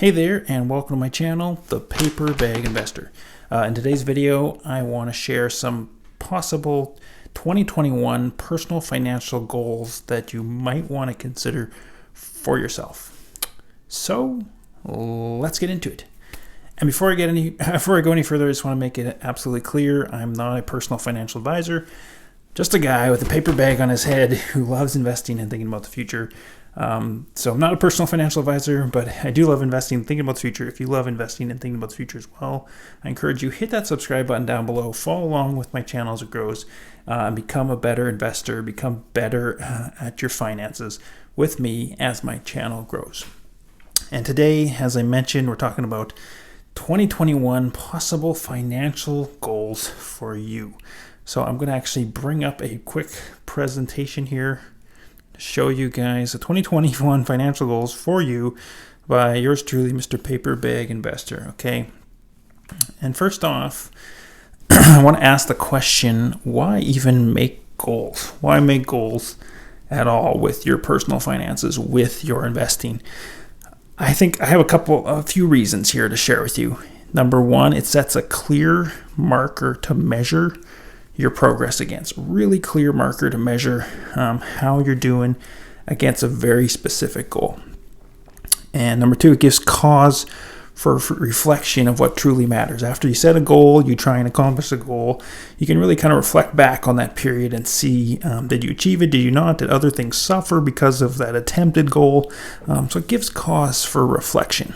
Hey there, and welcome to my channel, The Paper Bag Investor. In today's video, I want to share some possible 2021 personal financial goals that you might want to consider for yourself. So let's get into it. And before I go any further, I just want to make it absolutely clear, I'm not a personal financial advisor, just a guy with a paper bag on his head who loves investing and thinking about the future. So I'm not a personal financial advisor, but I do love investing and thinking about the future. If you love investing and thinking about the future as well, I encourage you, hit that subscribe button down below, follow along with my channel as it grows, and become a better investor, become better at your finances with me as my channel grows. And today, as I mentioned, we're talking about 2021 possible financial goals for you. So I'm going to actually bring up a quick presentation here to show you guys the 2021 financial goals for you by yours truly, Mr. Paper Bag Investor. Okay. And first off, I want to ask the question, why even make goals? Why make goals at all with your personal finances, with your investing? I think I have a few reasons here to share with you. Number one, it sets a clear marker to measure your progress against. Really clear marker to measure how you're doing against a very specific goal. And number two, it gives cause for reflection of what truly matters. After you set a goal, you try and accomplish a goal, you can really kind of reflect back on that period and see, did you achieve it, did you not, did other things suffer because of that attempted goal? So it gives cause for reflection.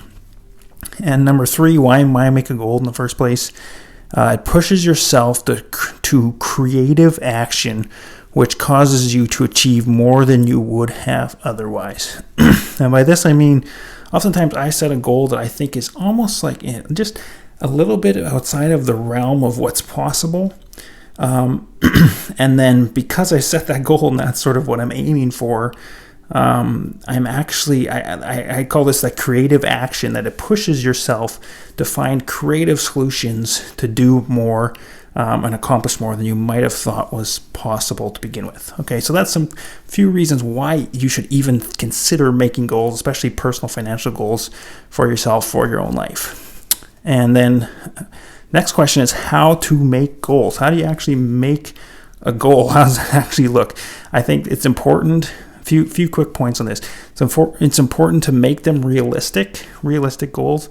And number three, why make a goal in the first place? It pushes yourself to creative action, which causes you to achieve more than you would have otherwise. And by this I mean, oftentimes I set a goal that I think is almost like just a little bit outside of the realm of what's possible. And then because I set that goal and that's sort of what I'm aiming for, I call this like creative action, that it pushes yourself to find creative solutions to do more and accomplish more than you might have thought was possible to begin with. Okay, so that's some few reasons why you should even consider making goals, especially personal financial goals for yourself, for your own life. And then next question is how to make goals. How do you actually make a goal? How does that actually look? I think it's important. Few quick points on this. It's important to make them realistic goals.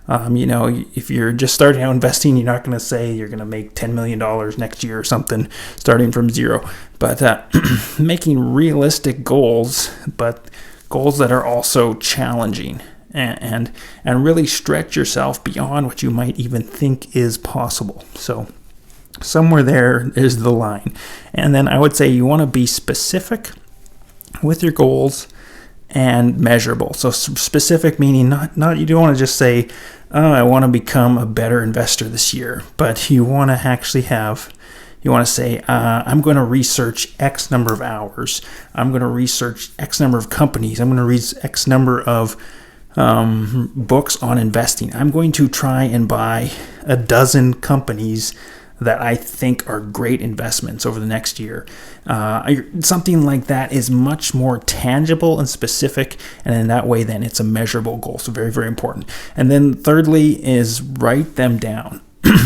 If you're just starting out investing, you're not going to say you're going to make $10 million next year or something, starting from zero. But making realistic goals, but goals that are also challenging and really stretch yourself beyond what you might even think is possible. So somewhere there is the line. And then I would say you want to be specific with your goals and measurable. So specific meaning not you don't want to just say, oh, I want to become a better investor this year, but you want to actually say, I'm going to research X number of hours. I'm going to research X number of companies. I'm going to read X number of books on investing. I'm going to try and buy a dozen companies that I think are great investments over the next year. Something like that is much more tangible and specific, and in that way then it's a measurable goal. So very, very important. And then thirdly is write them down.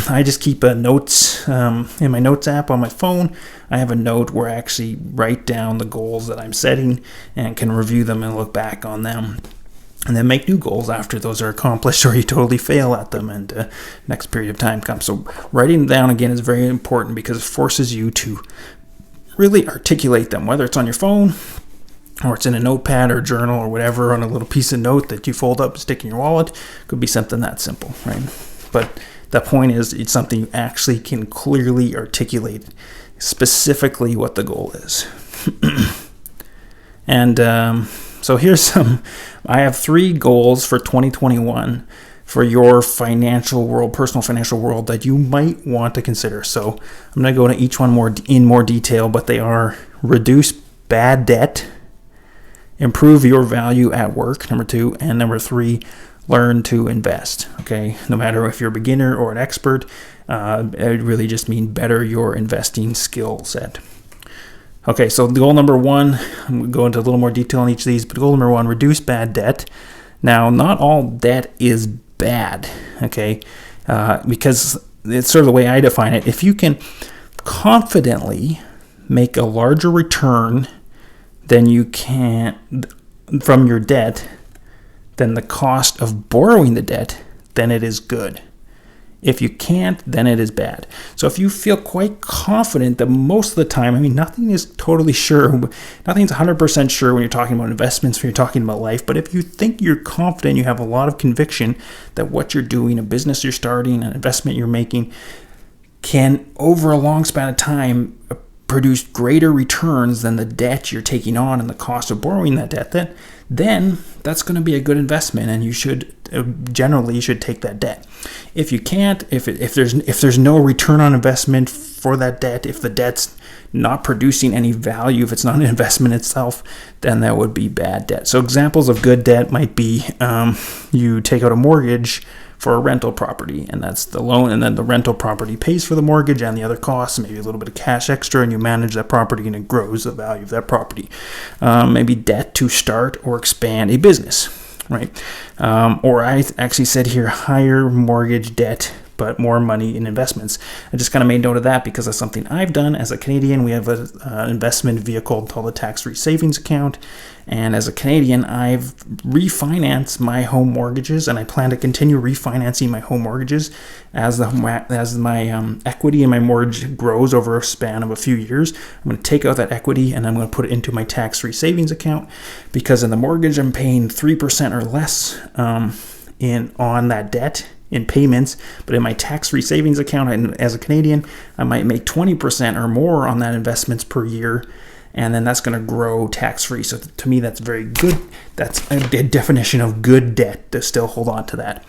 I just keep notes in my notes app on my phone. I have a note where I actually write down the goals that I'm setting and can review them and look back on them. And then make new goals after those are accomplished, or you totally fail at them and next period of time comes. So writing them down again is very important because it forces you to really articulate them, whether it's on your phone or it's in a notepad or journal or whatever, on a little piece of note that you fold up and stick in your wallet. Could be something that simple, right? But the point is, it's something you actually can clearly articulate specifically what the goal is. And so here's I have 3 goals for 2021 for your financial world, personal financial world, that you might want to consider. So I'm going to go into each one in more detail, but they are: reduce bad debt, improve your value at work, number 2, and number 3, learn to invest. Okay, no matter if you're a beginner or an expert, it really just means better your investing skill set. Okay, so goal number 1, I'm going to go into a little more detail on each of these, but goal number 1, reduce bad debt. Now, not all debt is bad, okay? Because it's sort of the way I define it. If you can confidently make a larger return than you can from your debt than the cost of borrowing the debt, then it is good. If you can't, then it is bad. So if you feel quite confident that most of the time, I mean, nothing is totally sure. Nothing's 100% sure when you're talking about investments, when you're talking about life. But if you think you're confident, you have a lot of conviction that what you're doing, a business you're starting, an investment you're making, can, over a long span of time, produce greater returns than the debt you're taking on and the cost of borrowing that debt, then that's going to be a good investment, and you should generally take that debt. If you can't, if there's no return on investment for that debt, if the debt's not producing any value, if it's not an investment itself, then that would be bad debt. So examples of good debt might be you take out a mortgage for a rental property, and that's the loan, and then the rental property pays for the mortgage and the other costs, maybe a little bit of cash extra, and you manage that property and it grows the value of that property. Maybe debt to start or expand a business, right? Or I actually said here, higher mortgage debt, but more money in investments. I just kind of made note of that because that's something I've done. As a Canadian, we have an investment vehicle called a tax-free savings account. And as a Canadian, I've refinanced my home mortgages, and I plan to continue refinancing my home mortgages as my equity in my mortgage grows over a span of a few years. I'm going to take out that equity and I'm going to put it into my tax-free savings account, because in the mortgage I'm paying 3% or less on that debt in payments, but in my tax-free savings account, and as a Canadian, I might make 20% or more on that investments per year, and then that's going to grow tax-free. So to me, that's very good. That's a definition of good debt, to still hold on to that.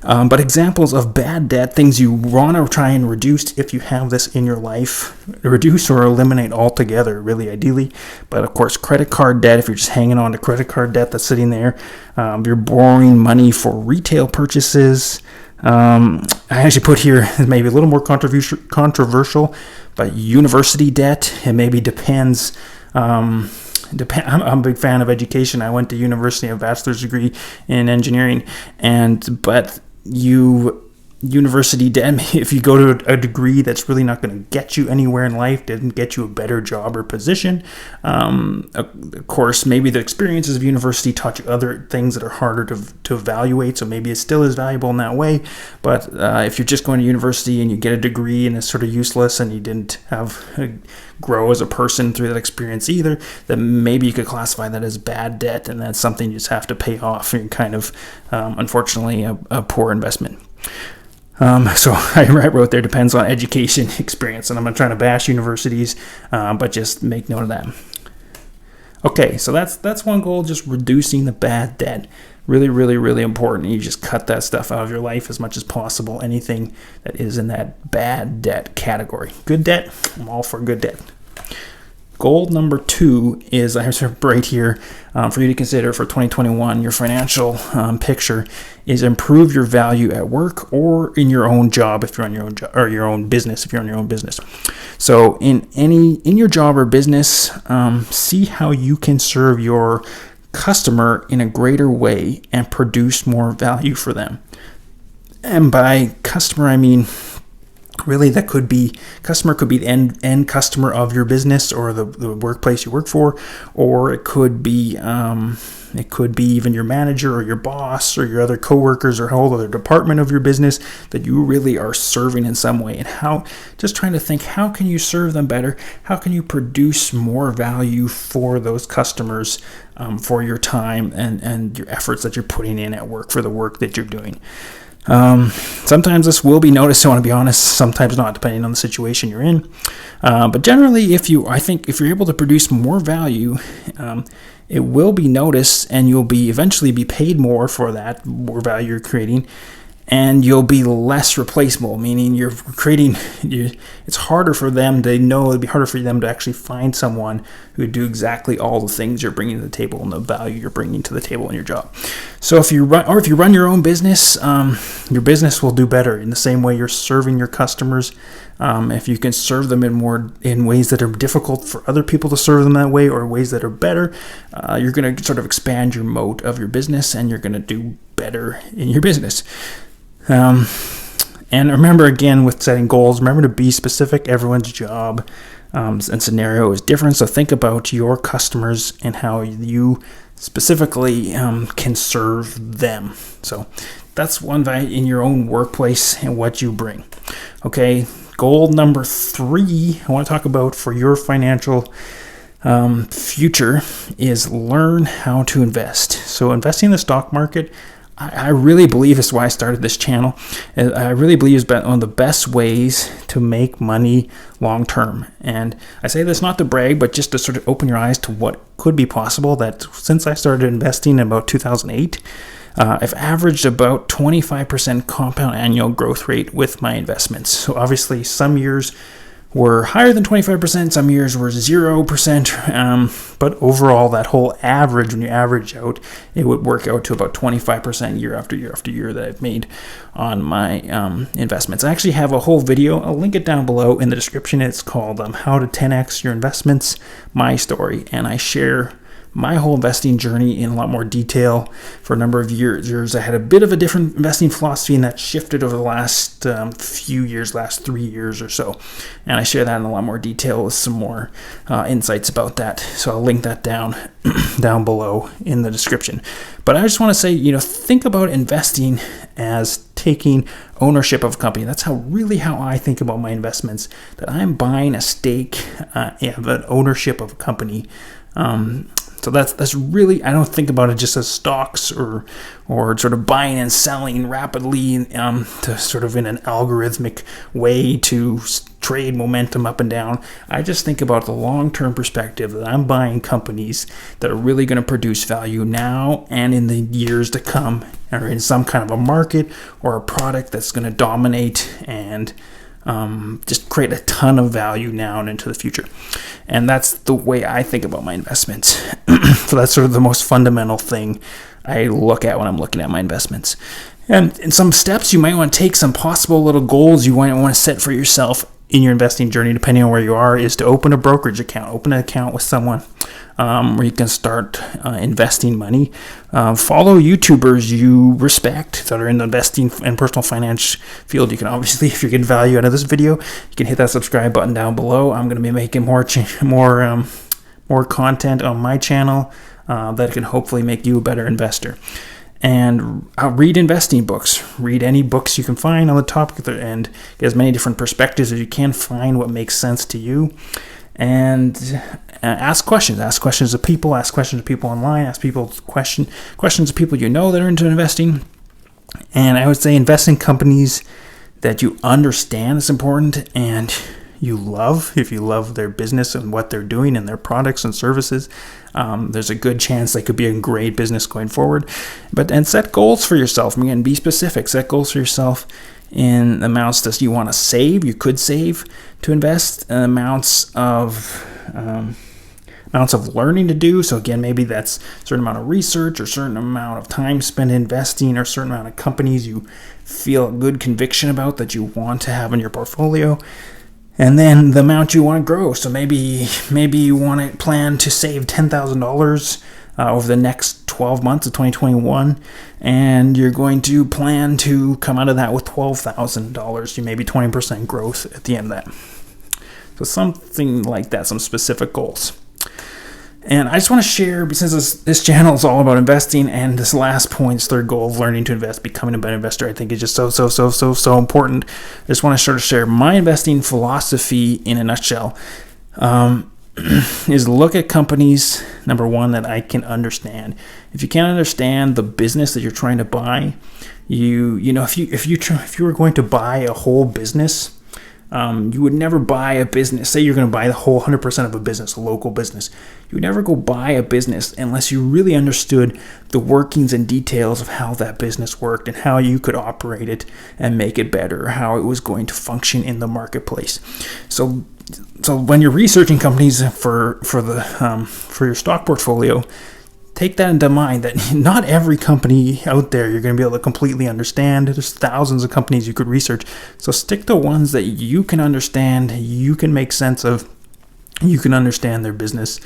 But examples of bad debt, things you want to try and reduce if you have this in your life, reduce or eliminate altogether, really ideally. But of course, credit card debt, if you're just hanging on to credit card debt that's sitting there, you're borrowing money for retail purchases. I actually put here, maybe a little more controversial, but university debt. It maybe depends. I'm a big fan of education. I went to university, a bachelor's degree in engineering, but university debt, if you go to a degree that's really not going to get you anywhere in life, didn't get you a better job or position. Of course, maybe the experiences of university taught you other things that are harder to evaluate, so maybe it still is valuable in that way. But if you're just going to university and you get a degree and it's sort of useless and you didn't grow as a person through that experience either, then maybe you could classify that as bad debt, and that's something you just have to pay off, and kind of, unfortunately, a poor investment. So I wrote there, depends on education experience, and I'm not trying to bash universities, but just make note of that. Okay, so that's one goal, just reducing the bad debt. Really, really, really important. You just cut that stuff out of your life as much as possible, anything that is in that bad debt category. Good debt, I'm all for good debt. Goal number 2 is, I have right here for you to consider for 2021, your financial picture is improve your value at work or in your own job if you're on your own job, or your own business if you're on your own business. So in your job or business, see how you can serve your customer in a greater way and produce more value for them. And by customer, I mean, really, that could be the end customer of your business or the workplace you work for, or it could be even your manager or your boss or your other coworkers or a whole other department of your business that you really are serving in some way. And just trying to think, how can you serve them better? How can you produce more value for those customers, for your time and your efforts that you're putting in at work for the work that you're doing? Sometimes this will be noticed, I want to be honest, sometimes not, depending on the situation you're in. But generally, if you're able to produce more value, it will be noticed, and you'll eventually be paid more for that more value you're creating, and you'll be less replaceable, meaning it's harder for them to know, it'd be harder for them to actually find someone who would do exactly all the things you're bringing to the table and the value you're bringing to the table in your job. So if you run your own business, your business will do better in the same way you're serving your customers. If you can serve them in ways that are difficult for other people to serve them that way, or ways that are better, you're going to sort of expand your moat of your business, and you're going to do better in your business. And remember, again, with setting goals, remember to be specific. Everyone's job and scenario is different. So think about your customers and how you specifically can serve them. So that's one value in your own workplace and what you bring. Okay, goal number 3 I want to talk about for your financial future is learn how to invest. So investing in the stock market, I really believe, is why I started this channel. I really believe it's one of the best ways to make money long term. And I say this not to brag, but just to sort of open your eyes to what could be possible. That since I started investing in about 2008, I've averaged about 25% compound annual growth rate with my investments. So obviously some years were higher than 25%, some years were 0%, but overall that whole average, when you average out, it would work out to about 25% year after year after year that I've made on my investments. I actually have a whole video, I'll link it down below in the description. It's called How to 10X Your Investments, My Story, and I share my whole investing journey in a lot more detail. For a number of years, I had a bit of a different investing philosophy, and that shifted over the last few years, last 3 years or so. And I share that in a lot more detail with some more insights about that. So I'll link that down below in the description. But I just want to say, think about investing as taking ownership of a company. That's how I think about my investments, that I'm buying a stake of an ownership of a company. So that's really, I don't think about it just as stocks or sort of buying and selling rapidly to sort of in an algorithmic way to trade momentum up and down. I just think about the long-term perspective that I'm buying companies that are really going to produce value now and in the years to come, or in some kind of a market or a product that's going to dominate and just create a ton of value now and into the future. And that's the way I think about my investments. So that's sort of the most fundamental thing I look at when I'm looking at my investments. And in some steps you might want to take, some possible little goals you might want to set for yourself in your investing journey, depending on where you are, is to open a brokerage account. Open an account with someone where you can start investing money. Follow YouTubers you respect that are in the investing and personal finance field. You can obviously, if you're getting value out of this video, you can hit that subscribe button down below. I'm going to be making more content on my channel that can hopefully make you a better investor. And read investing books. Read any books you can find on the topic and get as many different perspectives as you can. Find what makes sense to you. And ask questions. Ask questions of people. Ask questions of people online. Ask people questions of people you know that are into investing. And I would say invest in companies that you understand is important and you love. If you love their business and what they're doing and their products and services, there's a good chance they could be a great business going forward. And set goals for yourself. Again, be specific. Set goals for yourself in amounts that you want to save, you could save to invest, and amounts of learning to do. So again, maybe that's a certain amount of research or a certain amount of time spent investing or a certain amount of companies you feel a good conviction about that you want to have in your portfolio. And then the amount you want to grow. So maybe you want to plan to save $10,000 over the next 12 months of 2021, and you're going to plan to come out of that with $12,000. You maybe 20% growth at the end of that. So something like that, some specific goals. And I just want to share, since this channel is all about investing, and this last point, third goal of learning to invest, becoming a better investor, I think is just so important. I just want to sort of share my investing philosophy in a nutshell. Is look at companies, number one, that I can understand. If you can't understand the business that you're trying to buy, if you were going to buy a whole business, you would never buy a business. Say you're going to buy the whole 100% of a business, a local business. You would never go buy a business unless you really understood the workings and details of how that business worked and how you could operate it and make it better, how it was going to function in the marketplace. So when you're researching companies for your stock portfolio, take that into mind, that not every company out there you're going to be able to completely understand. There's thousands of companies you could research. So stick to ones that you can understand, you can make sense of, you can understand their business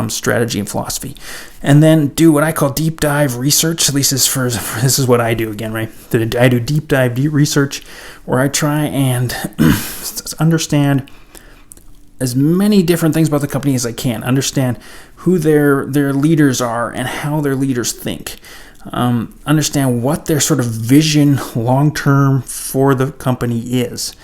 strategy and philosophy, and then do what I call deep dive research. At least this is what I do again, right? I do deep research, where I try and understand as many different things about the company as I can. Understand who their leaders are and how their leaders think. Understand what their sort of vision long term for the company is.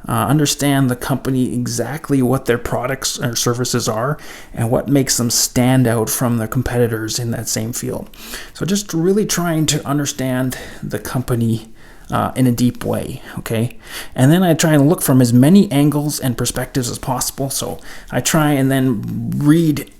Understand the company, exactly what their products or services are and what makes them stand out from their competitors in that same field. So just really trying to understand the company in a deep way, okay? And then I try and look from as many angles and perspectives as possible. So I try and then read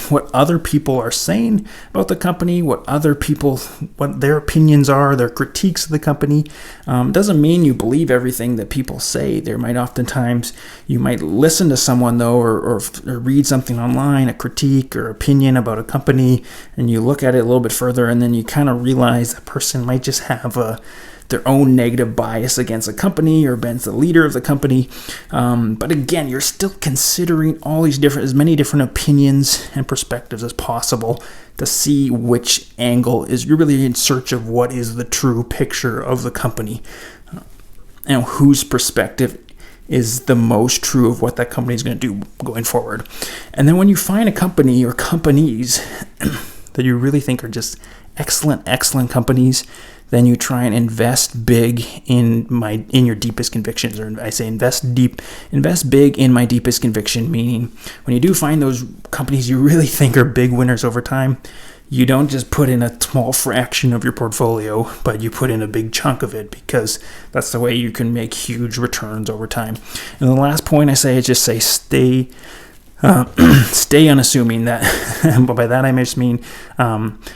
what other people are saying about the company, what their opinions are, their critiques of the company. Doesn't mean you believe everything that people say. There might oftentimes, you might listen to someone though, or read something online, a critique or opinion about a company, and you look at it a little bit further, and then you kind of realize that person might just have their own negative bias against a company or against the leader of the company. But again, you're still considering all these as many different opinions and perspectives as possible to see which angle you're really in search of what is the true picture of the company, and whose perspective is the most true of what that company is going to do going forward. And then when you find a company or companies that you really think are just excellent companies, then you try and invest big in your deepest convictions. Or I say invest big in my deepest conviction, meaning when you do find those companies you really think are big winners over time, you don't just put in a small fraction of your portfolio, but you put in a big chunk of it, because that's the way you can make huge returns over time. And the last point I say is just say stay unassuming. That, but by that I just mean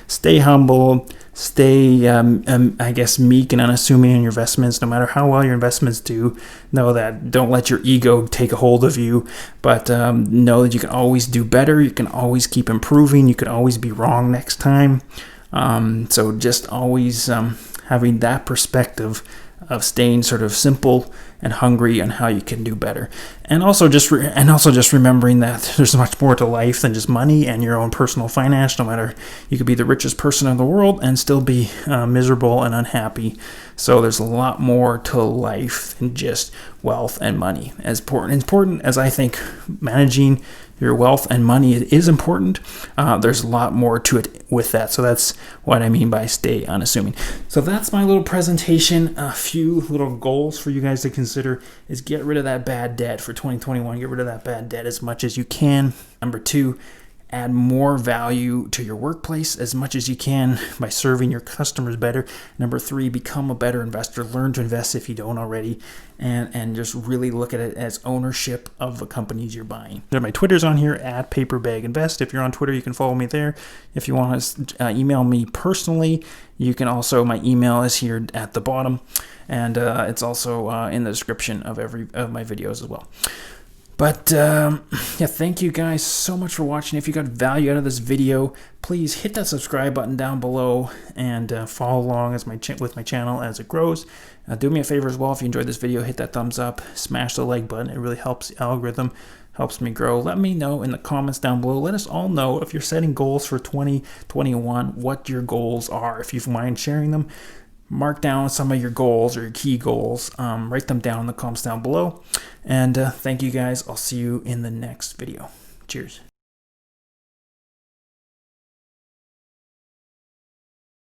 stay humble, stay, I guess, meek and unassuming in your investments. No matter how well your investments do, know that don't let your ego take a hold of you, but know that you can always do better. You can always keep improving. You can always be wrong next time. So just always having that perspective of staying sort of simple and hungry on how you can do better, and also just remembering that there's much more to life than just money and your own personal finance. No matter, you could be the richest person in the world and still be miserable and unhappy. So there's a lot more to life than just wealth and money. As important as I think managing your wealth and money is important, there's a lot more to it with that. So that's what I mean by stay unassuming. So that's my little presentation. A few little goals for you guys to consider is get rid of that bad debt for 2021. Get rid of that bad debt as much as you can. Number 2, add more value to your workplace as much as you can by serving your customers better. Number 3, become a better investor. Learn to invest if you don't already, and just really look at it as ownership of the companies you're buying. My Twitter's on here at paperbaginvest. If you're on Twitter, you can follow me there. If you want to email me personally, you can also. My email is here at the bottom, and it's also in the description of my videos as well. But yeah, thank you guys so much for watching. If you got value out of this video, please hit that subscribe button down below and follow along with my channel as it grows. Do me a favor as well, if you enjoyed this video, hit that thumbs up, smash the like button. It really helps the algorithm, helps me grow. Let me know in the comments down below. Let us all know if you're setting goals for 2021, what your goals are. If you mind sharing them, mark down some of your goals or your key goals. Write them down in the comments down below. And thank you guys. I'll see you in the next video. Cheers.